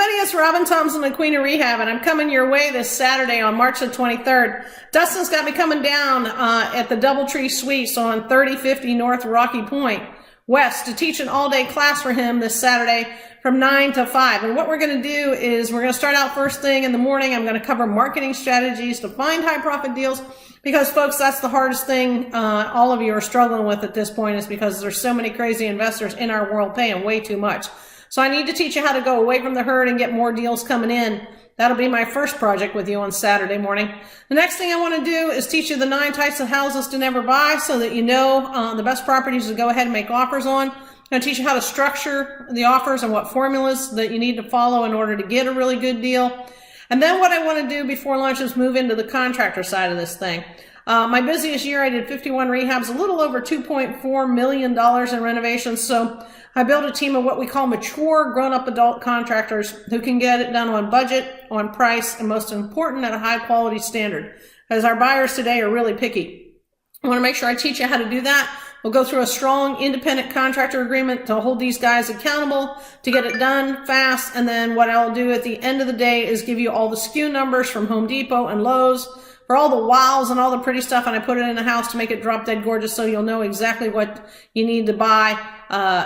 everybody, it's Robyn Thompson, the Queen of Rehab, and I'm coming your way this Saturday on March the 23rd. Dustin's got me coming down at the Doubletree Suites on 3050 North Rocky Point West to teach an all-day class for him this Saturday from 9 to 5. And what we're going to do is we're going to start out first thing in the morning. I'm going to cover marketing strategies to find high-profit deals because, folks, that's the hardest thing all of you are struggling with at this point, is because there's so many crazy investors in our world paying way too much. So I need to teach you how to go away from the herd and get more deals coming in. That'll be my first project with you on Saturday morning. The next thing I want to do is teach you the 9 types of houses to never buy so that you know the best properties to go ahead and make offers on. I'm going to teach you how to structure the offers and what formulas that you need to follow in order to get a really good deal. And then what I want to do before lunch is move into the contractor side of this thing. My busiest year, I did 51 rehabs, a little over $2.4 million in renovations. So I built a team of what we call mature, grown-up adult contractors who can get it done on budget, on price, and most important, at a high-quality standard, because our buyers today are really picky. I want to make sure I teach you how to do that. We'll go through a strong independent contractor agreement to hold these guys accountable to get it done fast. And then what I'll do at the end of the day is give you all the SKU numbers from Home Depot and Lowe's for all the wows and all the pretty stuff, and I put it in the house to make it drop dead gorgeous so you'll know exactly what you need to buy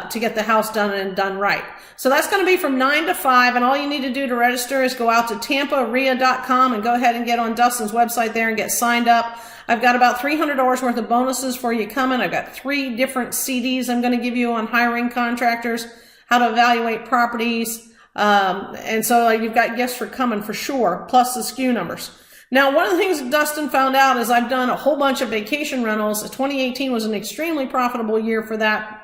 to get the house done and done right. So that's going to be from 9 to 5, and all you need to do to register is go out to tampareia.com and go ahead and get on Dustin's website there and get signed up. I've got about $300 worth of bonuses for you coming. I've got 3 different CDs I'm going to give you on hiring contractors, how to evaluate properties, and so you've got gifts for coming for sure, plus the SKU numbers. Now, one of the things Dustin found out is I've done a whole bunch of vacation rentals. 2018 was an extremely profitable year for that.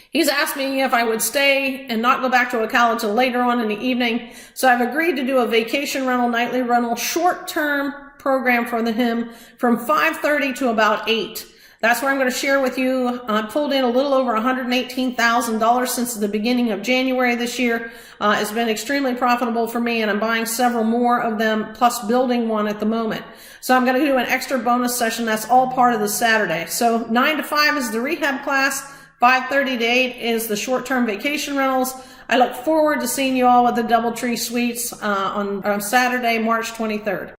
He's asked me if I would stay and not go back to Ocala until later on in the evening. So I've agreed to do a vacation rental, nightly rental, short-term program for him from 5:30 to about 8. That's where I'm going to share with you. I pulled in a little over $118,000 since the beginning of January this year. It's been extremely profitable for me, and I'm buying several more of them, plus building one at the moment. So I'm going to do an extra bonus session. That's all part of the Saturday. So 9 to 5 is the rehab class. 5:30 to 8 is the short-term vacation rentals. I look forward to seeing you all at the Doubletree Suites on Saturday, March 23rd.